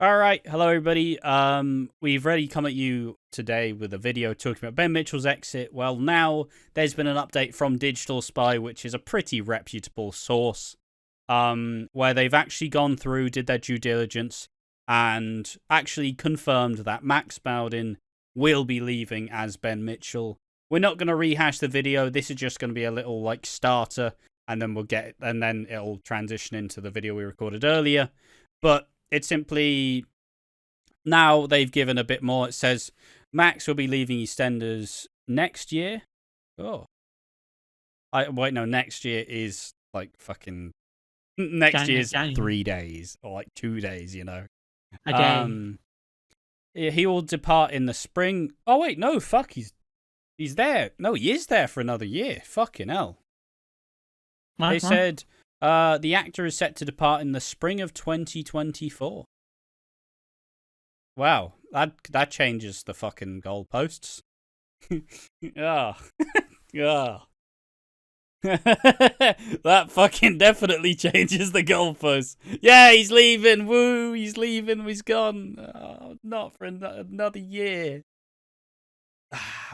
All right, hello everybody. We've already come at you today with a video talking about Ben Mitchell's exit. Well, now there's been an update from Digital Spy, which is a pretty reputable source, where they've actually gone through, did their due diligence, and actually confirmed that Max Bowden will be leaving as Ben Mitchell. We're not going to rehash the video. This is just going to be a little like starter, and then it'll transition into the video we recorded earlier. But it's simply now they've given a bit more. It says Max will be leaving EastEnders next year. Oh, next year is like fucking next year's January. 3 days or like 2 days. A day. He will depart in the spring. Oh wait, no, fuck, he's there. No, he is there for another year. Fucking hell. They said the actor is set to depart in the spring of 2024. Wow, that changes the fucking goalposts. Yeah. Yeah. That fucking definitely changes the goalposts. Yeah, he's leaving. Woo, he's leaving. He's gone. Oh, not for another year.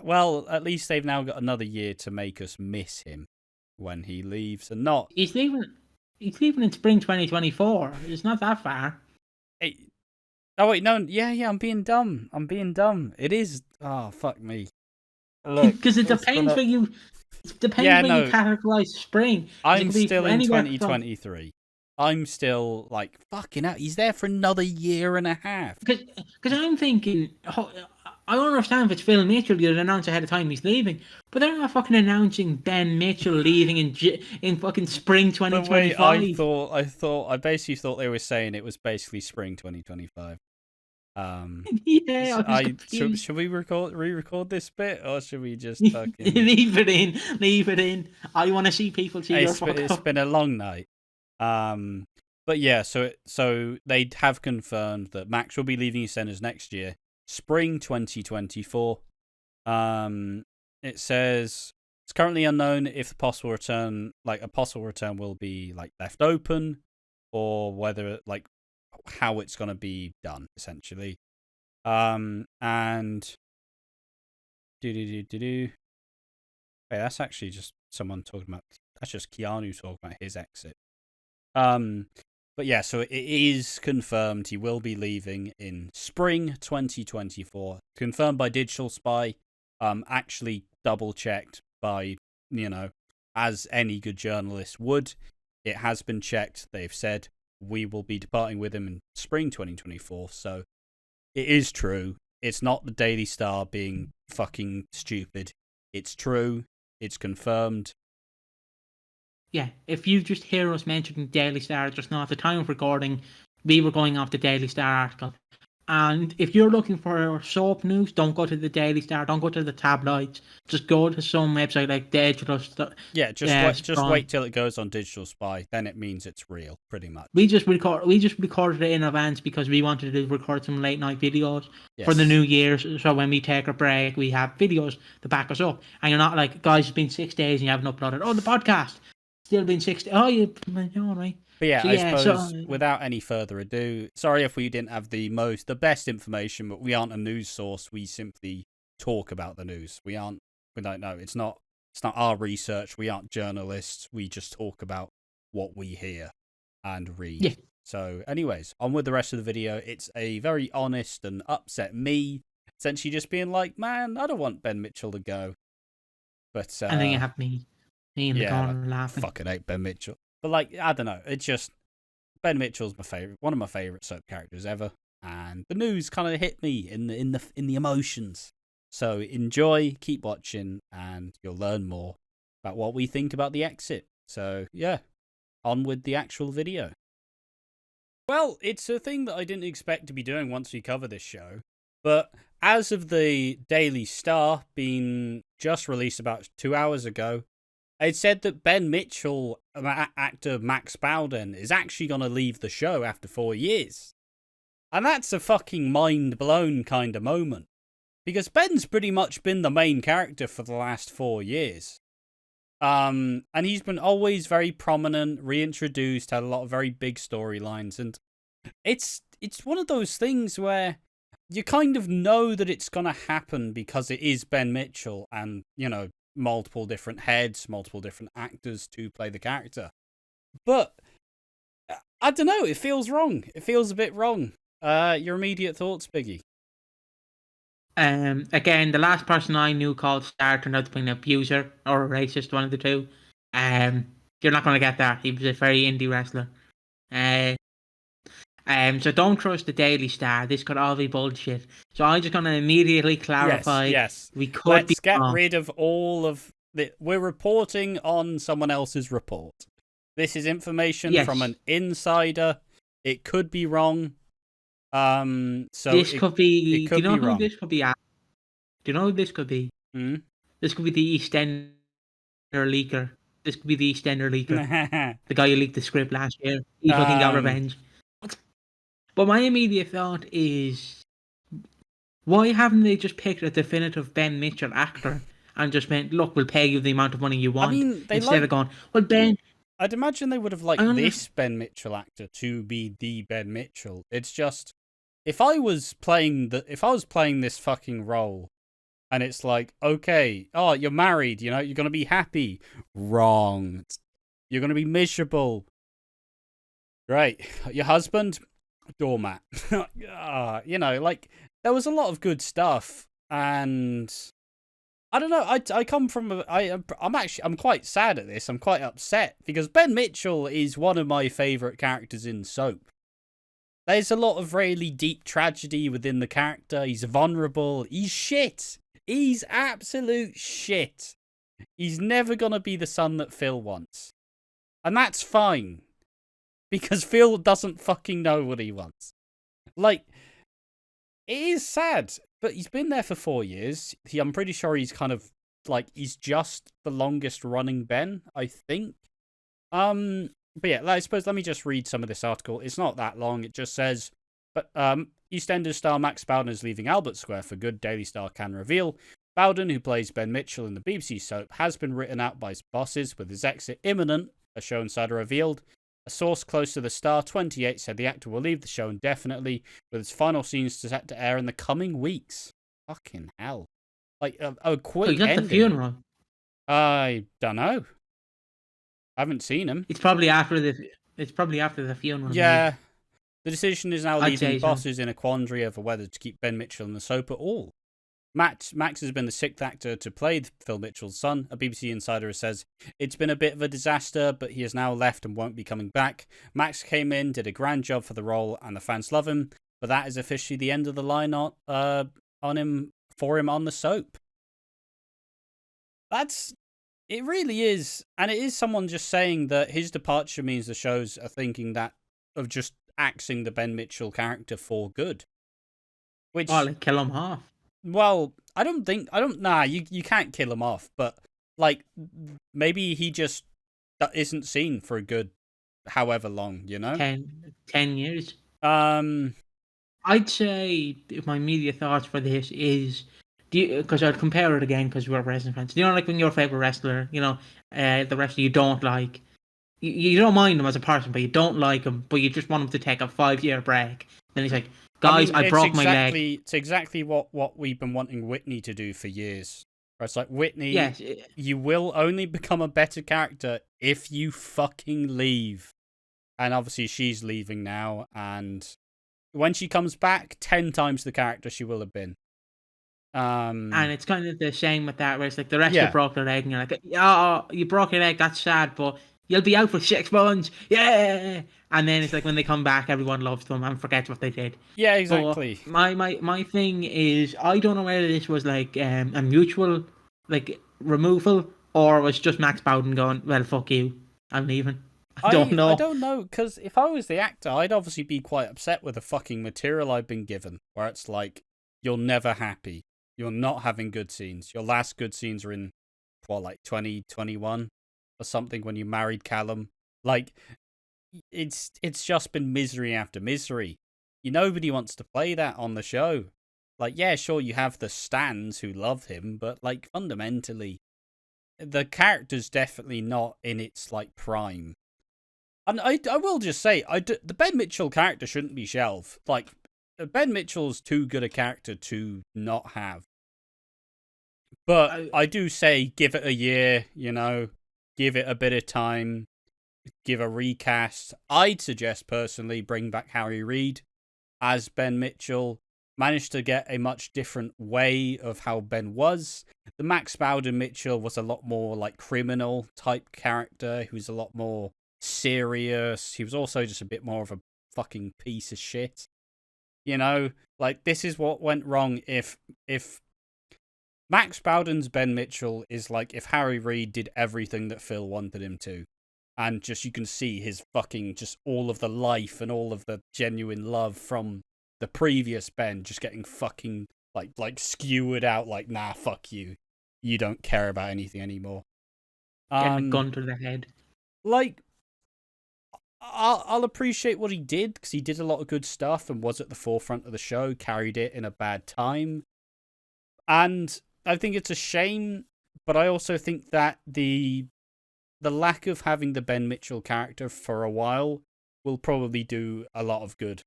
Well, at least they've now got another year to make us miss him when he leaves, and not. He's leaving in spring 2024. It's not that far. Hey, oh wait, no, yeah, I'm being dumb. It is. Oh fuck me. Look, because it depends where you. It depends where you categorize spring. I'm still in 2023. I'm still like fucking out. He's there for another year and a half. Because I'm thinking, I don't understand if it's Phil Mitchell. You'd announce ahead of time he's leaving, but they're not fucking announcing Ben Mitchell leaving in fucking spring 2025. I basically thought they were saying it was basically spring 2025. Yeah, should we re-record this bit, or should we just fucking leave it in? I want to see people see your fuck It's been a long night. But yeah, so they have confirmed that Max will be leaving EastEnders next year, spring 2024. It says it's currently unknown if a possible return will be like left open, or whether like how it's going to be done essentially. And Wait, that's actually just someone talking about. That's just Keanu talking about his exit. But yeah, so it is confirmed he will be leaving in spring 2024. Confirmed by Digital Spy. Actually double checked by, as any good journalist would. It has been checked. They've said we will be departing with him in spring 2024. So it is true. It's not the Daily Star being fucking stupid. It's true. It's confirmed. Yeah, if you just hear us mentioning Daily Star just now, at the time of recording, we were going off the Daily Star article. And if you're looking for soap news, don't go to the Daily Star, don't go to the tabloids. Just go to some website like Digital Star. Yeah, just wait till it goes on Digital Spy. Then it means it's real, pretty much. We just recorded it in advance because we wanted to record some late night videos for the New Year's. So when we take a break, we have videos to back us up. And you're not like, guys, it's been 6 days and you haven't uploaded. Oh, the podcast still been 6 days. Oh, you know right. But yeah, I suppose without any further ado, sorry if we didn't have the best information, but we aren't a news source. We simply talk about the news. We don't know. It's not our research. We aren't journalists. We just talk about what we hear and read. Yeah. So anyways, on with the rest of the video. It's a very honest and upset me, essentially just being like, man, I don't want Ben Mitchell to go. But and then you have me in the corner laughing. Fucking hate Ben Mitchell. But like, I don't know. It's just Ben Mitchell's one of my favorite soap characters ever, and the news kind of hit me in the emotions. So enjoy, keep watching, and you'll learn more about what we think about the exit. So yeah, on with the actual video. Well, it's a thing that I didn't expect to be doing once we cover this show, but as of the Daily Star being just released about 2 hours ago, it said that Ben Mitchell, actor Max Bowden, is actually going to leave the show after 4 years. And that's a fucking mind-blown kind of moment. Because Ben's pretty much been the main character for the last 4 years. And he's been always very prominent, reintroduced, had a lot of very big storylines. And it's it's one of those things where you kind of know that it's going to happen because it is Ben Mitchell and, multiple different heads, multiple different actors to play the character. But I don't know, it feels wrong. It feels a bit wrong. Your immediate thoughts, Piggy? Again, the last person I knew called Star turned out to be an abuser or a racist, one of the two. You're not going to get that. He was a very indie wrestler. So don't trust the Daily Star. This could all be bullshit. So I'm just going to immediately clarify. Yes. We could Let's be get wrong. rid of all of the... We're reporting on someone else's report. This is information from an insider. It could be wrong. So this could be. It could do you know be who wrong. this could be? Do you know who this could be? This could be the Eastender leaker. This could be the Eastender leaker. The guy who leaked the script last year. He fucking got revenge. But my immediate thought is, why haven't they just picked a definitive Ben Mitchell actor and just went, look, we'll pay you the amount of money you want? I mean, instead of going, well, Ben... I'd imagine they would have liked this Ben Mitchell actor to be the Ben Mitchell. It's just, if I was playing this fucking role, and it's like, okay, oh, you're married, you're going to be happy. Wrong. You're going to be miserable. Right. Your husband? Doormat. There was a lot of good stuff, and I don't know. I come from I'm quite sad at this. I'm quite upset because Ben Mitchell is one of my favourite characters in soap. There's a lot of really deep tragedy within the character. He's vulnerable. He's shit. He's absolute shit. He's never gonna be the son that Phil wants, and that's fine. Because Phil doesn't fucking know what he wants. It is sad, but he's been there for 4 years. I'm pretty sure he's he's just the longest running Ben, I think. But yeah, I suppose let me just read some of this article. It's not that long. It just says, but EastEnders star Max Bowden is leaving Albert Square for good, Daily Star can reveal. Bowden, who plays Ben Mitchell in the BBC soap, has been written out by his bosses, with his exit imminent, a show insider revealed. A source close to the Star 28 said the actor will leave the show indefinitely, with its final scenes set to air in the coming weeks. Fucking hell. A quick ending. The funeral? I don't know. I haven't seen him. It's probably after the funeral. Yeah. Maybe. The decision is now leaving bosses in a quandary over whether to keep Ben Mitchell in the soap at all. Max has been the sixth actor to play Phil Mitchell's son. A BBC insider says, it's been a bit of a disaster, but he has now left and won't be coming back. Max came in, did a grand job for the role, and the fans love him, but that is officially the end of the line for him on the soap. It really is, and it is someone just saying that his departure means the shows are thinking that of just axing the Ben Mitchell character for good. Which, kill him off. Well, you can't kill him off, but, maybe he just isn't seen for a good however long, 10 years. I'd say my immediate thoughts for this is, because I'd compare it again because we're wrestling fans. When your favourite wrestler, the wrestler you don't like, you don't mind him as a person, but you don't like him, but you just want him to take a 5-year break. Then he's like, guys, I broke my leg. It's exactly what we've been wanting Whitney to do for years. Where it's like, Whitney, yes. You will only become a better character if you fucking leave. And obviously she's leaving now, and when she comes back, 10 times the character she will have been. And it's kind of the same with that, where it's like the wrestler broke their leg, and you're like, oh, you broke your leg, that's sad, but you'll be out for 6 months, yeah! And then it's like when they come back, everyone loves them and forgets what they did. Yeah, exactly. But my thing is, I don't know whether this was a mutual removal, or was just Max Bowden going, well, fuck you, I'm leaving. I don't know. I don't know, because if I was the actor, I'd obviously be quite upset with the fucking material I've been given, where it's like, you're never happy. You're not having good scenes. Your last good scenes are in, 2021 or something, when you married Callum. It's just been misery after misery. Nobody wants to play that on the show. Yeah, sure, you have the stans who love him, but fundamentally, the character's definitely not in its prime. And I will just say, the Ben Mitchell character shouldn't be shelved. Like, Ben Mitchell's too good a character to not have. But I do say, give it a year, give it a bit of time, give a recast. I'd suggest, personally, bring back Harry Reid as Ben Mitchell. Managed to get a much different way of how Ben was. The Max Bowden Mitchell was a lot more like criminal type character. He was a lot more serious. He was also just a bit more of a fucking piece of shit. Like, this is what went wrong if Max Bowden's Ben Mitchell is like if Harry Reid did everything that Phil wanted him to. And just you can see his fucking just all of the life and all of the genuine love from the previous Ben just getting fucking like skewered out like, nah, fuck you. You don't care about anything anymore. Getting a gun to the head. Like, I'll appreciate what he did because he did a lot of good stuff and was at the forefront of the show, carried it in a bad time. And I think it's a shame, but I also think that the lack of having the Ben Mitchell character for a while will probably do a lot of good.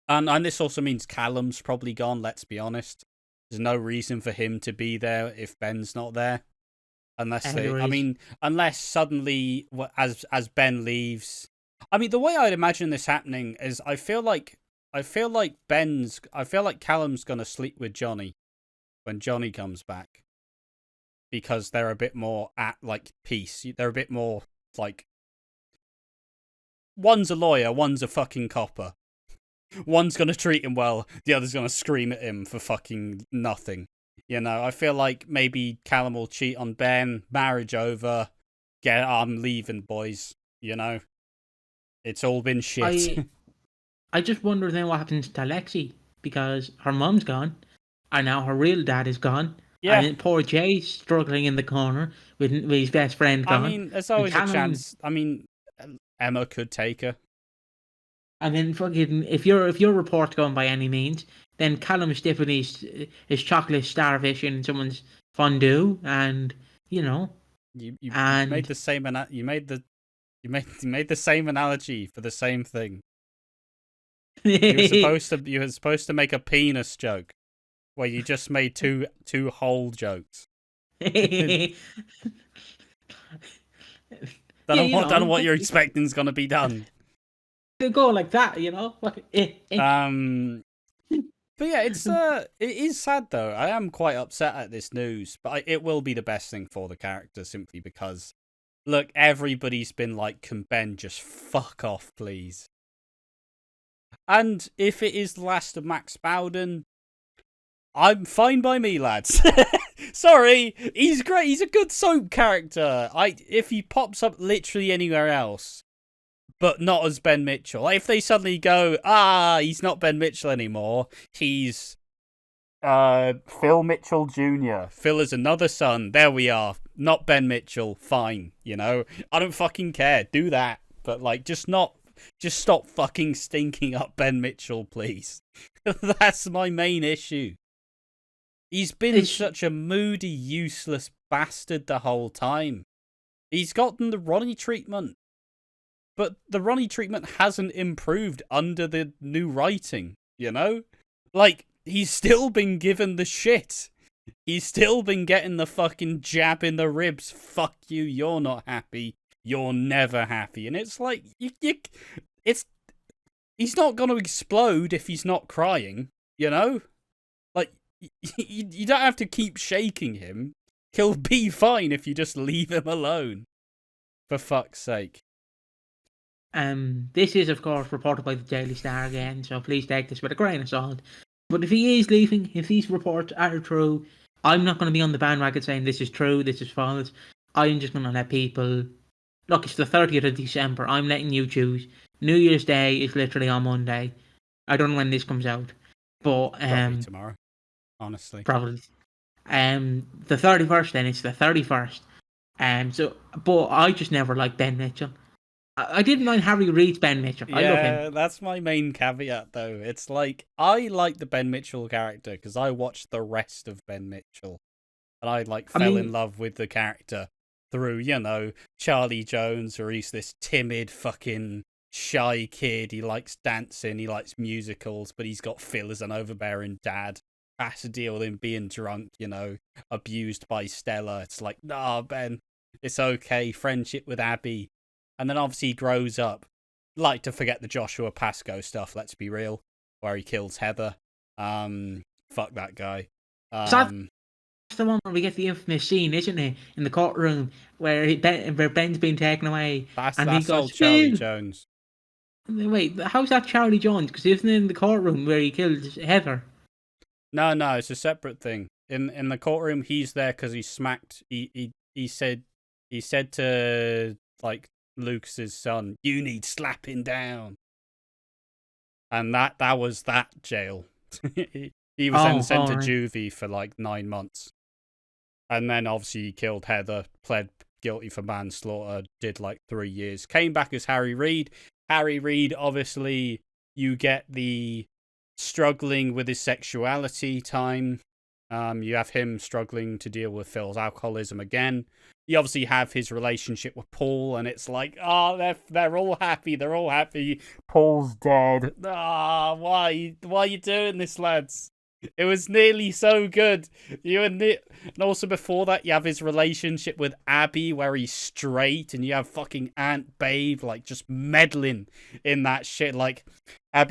And this also means Callum's probably gone, let's be honest. There's no reason for him to be there if Ben's not there. Unless suddenly, as Ben leaves... I mean, the way I'd imagine this happening is I feel like Callum's going to sleep with Johnny when Johnny comes back. Because they're a bit more at, like, peace. They're a bit more, like... One's a lawyer, one's a fucking copper. One's going to treat him well, the other's going to scream at him for fucking nothing. I feel like maybe Callum will cheat on Ben, marriage over, I'm leaving, boys, It's all been shit. I just wonder then what happens to Lexi, because her mum's gone, and now her real dad is gone. Yeah. And poor Jay's struggling in the corner with his best friend gone. I mean, there's always a chance. I mean, Emma could take her. And then fucking, if your report's going by any means, then Callum's dipping his chocolate starfish in someone's fondue, and you made the same you made the same analogy for the same thing. You were supposed to make a penis joke, where you just made two whole jokes. Don't know what you're expecting is going to be done. To go like that, But yeah, it is sad though. I am quite upset at this news, but it will be the best thing for the character simply because, look, everybody's been like, can Ben just fuck off, please? And if it is the last of Max Bowden, I'm fine by me, lads. Sorry, he's great. He's a good soap character. If he pops up literally anywhere else, but not as Ben Mitchell. Like if they suddenly go, he's not Ben Mitchell anymore. He's Phil Mitchell Jr. Phil is another son. There we are. Not Ben Mitchell. Fine. I don't fucking care. Do that. But like, just stop fucking stinking up Ben Mitchell, please. That's my main issue. He's been such a moody, useless bastard the whole time. He's gotten the Ronnie treatment. But the Ronnie treatment hasn't improved under the new writing, Like, he's still been given the shit. He's still been getting the fucking jab in the ribs. Fuck you, you're not happy. You're never happy. And it's like, he's not going to explode if he's not crying, Like, you don't have to keep shaking him. He'll be fine if you just leave him alone. For fuck's sake. This is, of course, reported by the Daily Star again, so please take this with a grain of salt. But if he is leaving, if these reports are true, I'm not going to be on the bandwagon saying this is true, this is false. I'm just going to let people... Look, it's the 30th of December. I'm letting you choose. New Year's Day is literally on Monday. I don't know when this comes out. But probably tomorrow, honestly. Probably. The 31st then, it's the 31st. But I just never liked Ben Mitchell. I didn't mind Harry Reid's Ben Mitchell. I love him. Yeah, that's my main caveat, though. It's like, I like the Ben Mitchell character because I watched the rest of Ben Mitchell. And I fell in love with the character through, Charlie Jones, where he's this timid fucking shy kid. He likes dancing, he likes musicals, but he's got Phil as an overbearing dad. Has to deal with him being drunk, abused by Stella. It's like, nah, Ben, it's okay. Friendship with Abby. And then obviously he grows up. Like to forget the Joshua Pascoe stuff, let's be real, where he kills Heather. Fuck that guy. That's the one where we get the infamous scene, isn't it? In the courtroom where Ben's been taken away. That's he goes, old Charlie Jones. Wait, how's that Charlie Jones? Because isn't it in the courtroom where he kills Heather? No, it's a separate thing. In the courtroom, he's there because he smacked. He said to like Lucas's son, "You need slapping down," and that was that jail. He was then sent to juvie for like 9 months, and then obviously he killed Heather, pled guilty for manslaughter, did like 3 years, came back as Harry Reid. Harry Reid, obviously, you get the struggling with his sexuality time. You have him struggling to deal with Phil's alcoholism again. You obviously have his relationship with Paul, and it's like, they're all happy. They're all happy. Paul's dead. Why are you doing this, lads? It was nearly so good. And also before that, you have his relationship with Abby, where he's straight, and you have fucking Aunt Babe like just meddling in that shit. Like Aunt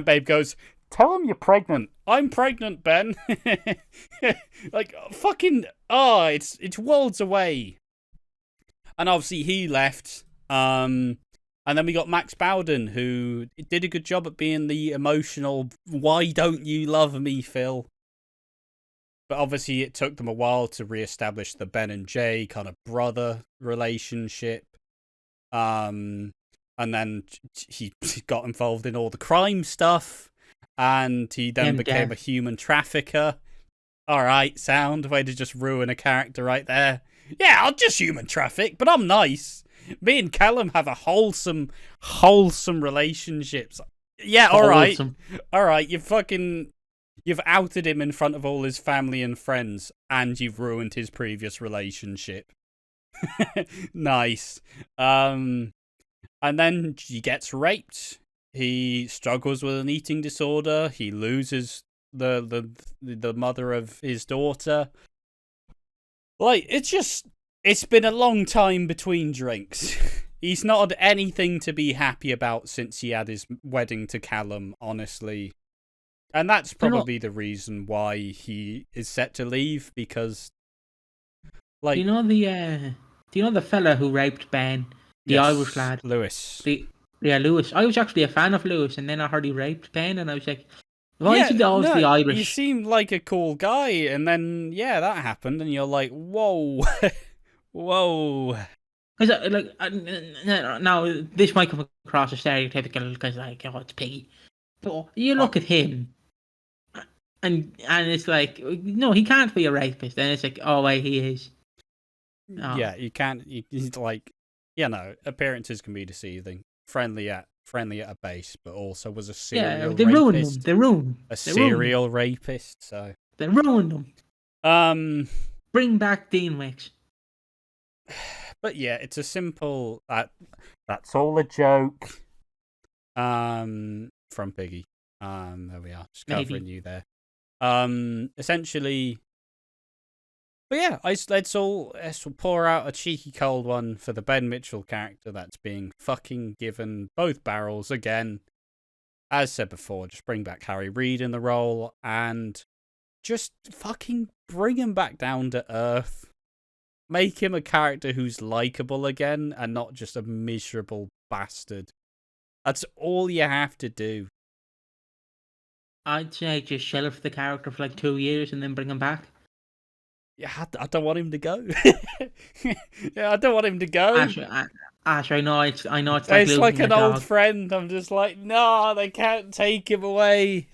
Babe goes, "Tell him you're pregnant." "I'm pregnant, Ben." Like fucking it's worlds away. And obviously he left. And then we got Max Bowden, who did a good job at being the emotional, "Why don't you love me, Phil?" But obviously it took them a while to reestablish the Ben and Jay kind of brother relationship. And then he got involved in all the crime stuff. And he then became a human trafficker. All right, sound. Way to just ruin a character right there. Yeah, I'll just human traffic, but I'm nice. Me and Callum have a wholesome relationships. Yeah, all right. You've outed him in front of all his family and friends, and you've ruined his previous relationship. Nice. And then he gets raped. He struggles with an eating disorder. He loses the mother of his daughter. Like, it's been a long time between drinks. He's not had anything to be happy about since he had his wedding to Callum, honestly. And that's probably the reason why he is set to leave, because like, do you know the fella who raped Ben? The Irish lad. Lewis. Lewis. I was actually a fan of Lewis, and then I heard he raped Ben, and I was like, why is he always the Irish? He seemed like a cool guy, and then that happened, and you're like, whoa. Whoa. Because now this might come across as stereotypical, because like, it's Piggy, but you look at him, and it's like, no, he can't be a rapist. And it's like, oh wait, he is. Oh. Yeah, you can't. He's like, appearances can be deceiving. Friendly at a base, but also was a serial they rapist. Ruined him. A serial rapist. So they ruined him. Bring back Dean Wicks. But yeah, it's a simple that's all a joke. From Piggy. There we are. Just covering you there. Essentially. But yeah, let's pour out a cheeky cold one for the Ben Mitchell character that's being fucking given both barrels again. As said before, just bring back Harry Reid in the role and just fucking bring him back down to earth. Make him a character who's likable again and not just a miserable bastard. That's all you have to do. I'd say just shelf the character for like 2 years and then bring him back. Yeah, I don't want him to go. I don't want him to go. Ash, I know it's like it's like an old friend. I'm just like, no, they can't take him away.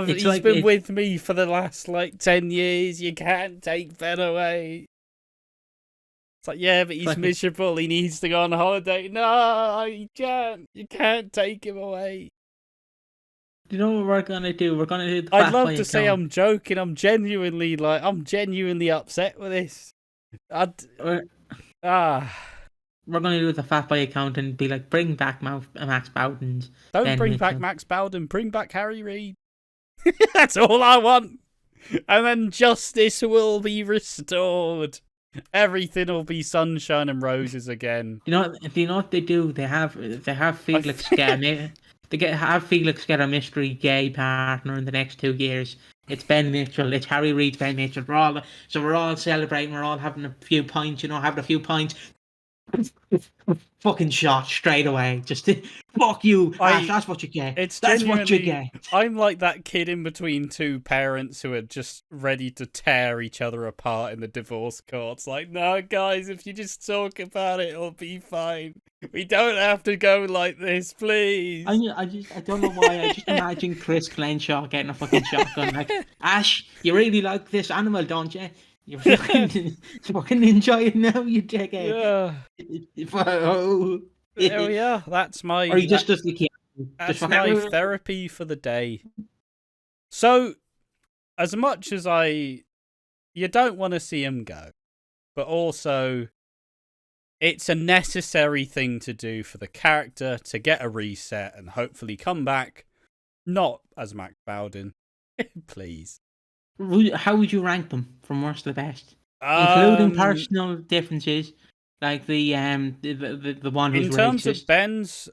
He's been with me for the last 10 years. You can't take Ben away. It's like, yeah, but he's miserable. He needs to go on holiday. No, you can't. You can't take him away. Do you know what we're gonna do? We're gonna do the I'd love to say I'm joking. I'm genuinely upset with this. We're going to do the Fat Boy account and be like, bring back Max Bowden's. Don't Ben bring back Mitchell. Max Bowden. Bring back Harry Reid. That's all I want. And then justice will be restored. Everything will be sunshine and roses again. Do you know what they do? They have Felix have Felix get a mystery gay partner in the next 2 years. It's Ben Mitchell. It's Harry Reid's Ben Mitchell. We're all celebrating. We're all having a few pints. Having a few pints. Fucking shot straight away. Just fuck you. Ash, that's what you get. That's what you get. I'm like that kid in between two parents who are just ready to tear each other apart in the divorce courts. Like, no, guys, if you just talk about it, it'll be fine. We don't have to go like this, please. I don't know why. I just imagine Chris Glenshaw getting a fucking shotgun. Like, Ash, you really like this animal, don't you? You fucking enjoy it now, you dickhead. Yeah. There we are. That's my. Or he just does the That's my therapy for the day. So, as much as you don't want to see him go, but also, it's a necessary thing to do for the character to get a reset and hopefully come back, not as Max Bowden, please. How would you rank them from worst to best, including personal differences, like the one who's in terms racist? of Ben's,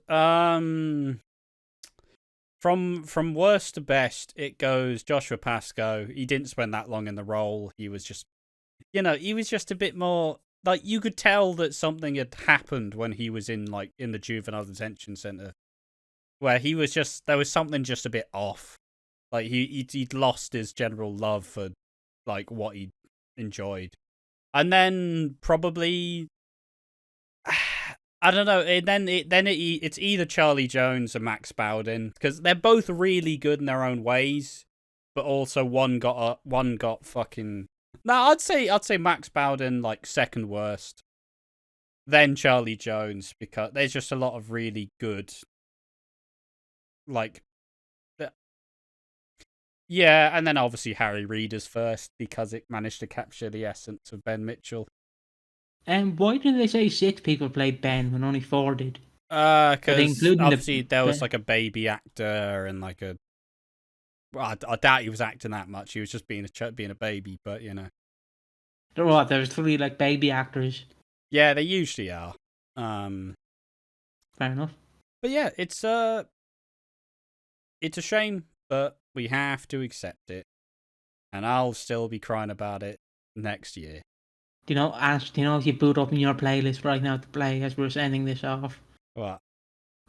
from worst to best, it goes Joshua Pascoe. He didn't spend that long in the role. He was just, he was just a bit more like you could tell that something had happened when he was in the juvenile detention center, where he was just there was something just a bit off. Like he'd lost his general love for like what he enjoyed, and then probably I don't know. It's either Charlie Jones or Max Bowden because they're both really good in their own ways, but also one got fucking. No, I'd say Max Bowden like second worst, then Charlie Jones because there's just a lot of really good like. Yeah, and then obviously Harry Reid is first because it managed to capture the essence of Ben Mitchell. And why did they say 6 people played Ben when only 4 did? Because obviously there was like a baby actor and like a. Well, I doubt he was acting that much. He was just being a baby, but There was 3 like baby actors. Yeah, they usually are. Fair enough. But yeah, it's a shame, but we have to accept it, and I'll still be crying about it next year. Ash, if you boot up in your playlist right now to play as we're sending this off? What?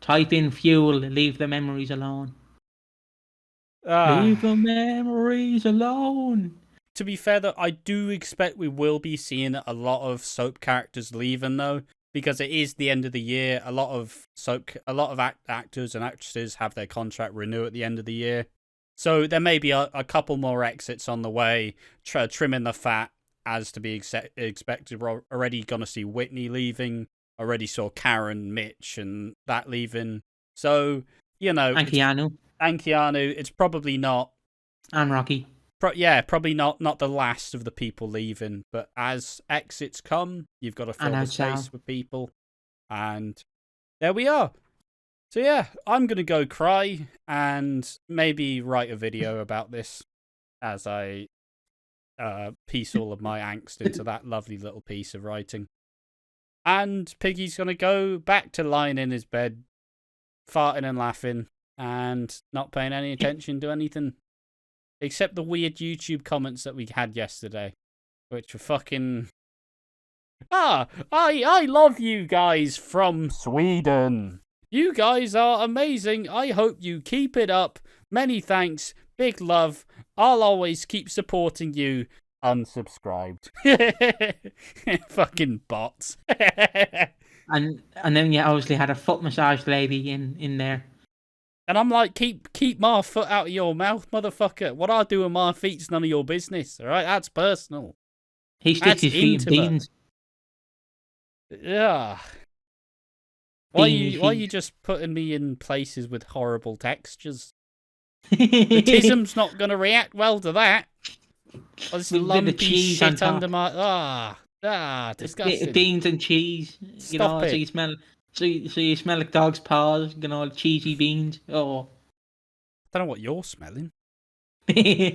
Type in Fuel, Leave the Memories Alone. Leave the memories alone. To be fair, though, I do expect we will be seeing a lot of soap characters leaving, though, because it is the end of the year. A lot of actors and actresses have their contract renew at the end of the year. So there may be a couple more exits on the way, trimming the fat as to be expected. We're already going to see Whitney leaving. Already saw Karen, Mitch, and that leaving. So, And Keanu. It's probably not. And Rocky. Probably not the last of the people leaving. But as exits come, you've got to fill the space with people. And there we are. So yeah, I'm going to go cry and maybe write a video about this as I piece all of my angst into that lovely little piece of writing. And Piggy's going to go back to lying in his bed, farting and laughing, and not paying any attention to anything. Except the weird YouTube comments that we had yesterday, which were fucking... I love you guys from Sweden. You guys are amazing. I hope you keep it up. Many thanks. Big love. I'll always keep supporting you. Unsubscribed. Fucking bots. and then you obviously had a foot massage lady in there. And I'm like, keep my foot out of your mouth, motherfucker. What I do with my feet's none of your business. All right, that's personal. He sticks his feet in beans. Yeah. Why are you just putting me in places with horrible textures? The tism's not going to react well to that. Oh, this lumpy shit under my... Disgusting. Beans and cheese. Stop it. So you smell like dog's paws. Cheesy beans. Oh. I don't know what you're smelling. Yeah.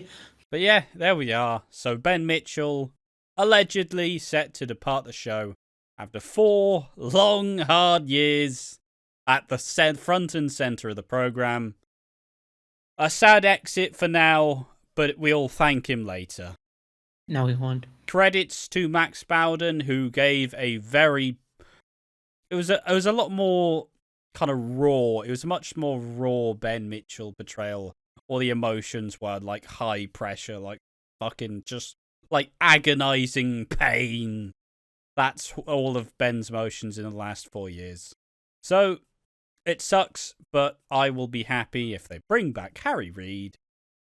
But yeah, there we are. So Ben Mitchell, allegedly set to depart the show after 4 long, hard years at the front and centre of the programme. A sad exit for now, but we'll thank him later. No, we won't. Credits to Max Bowden, who gave a very... It was a lot more kind of raw. It was a much more raw Ben Mitchell portrayal. All the emotions were like high pressure, like fucking just like agonizing pain. That's all of Ben's emotions in the last 4 years. So it sucks, but I will be happy if they bring back Harry Reid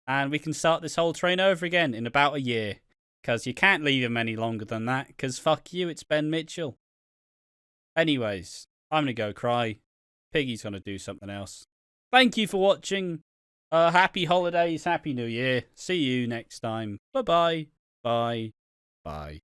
and we can start this whole train over again in about a year. Because you can't leave him any longer than that, because fuck you, it's Ben Mitchell. Anyways, I'm going to go cry. Piggy's going to do something else. Thank you for watching. Happy holidays, happy new year. See you next time. Bye-bye. Bye. Bye.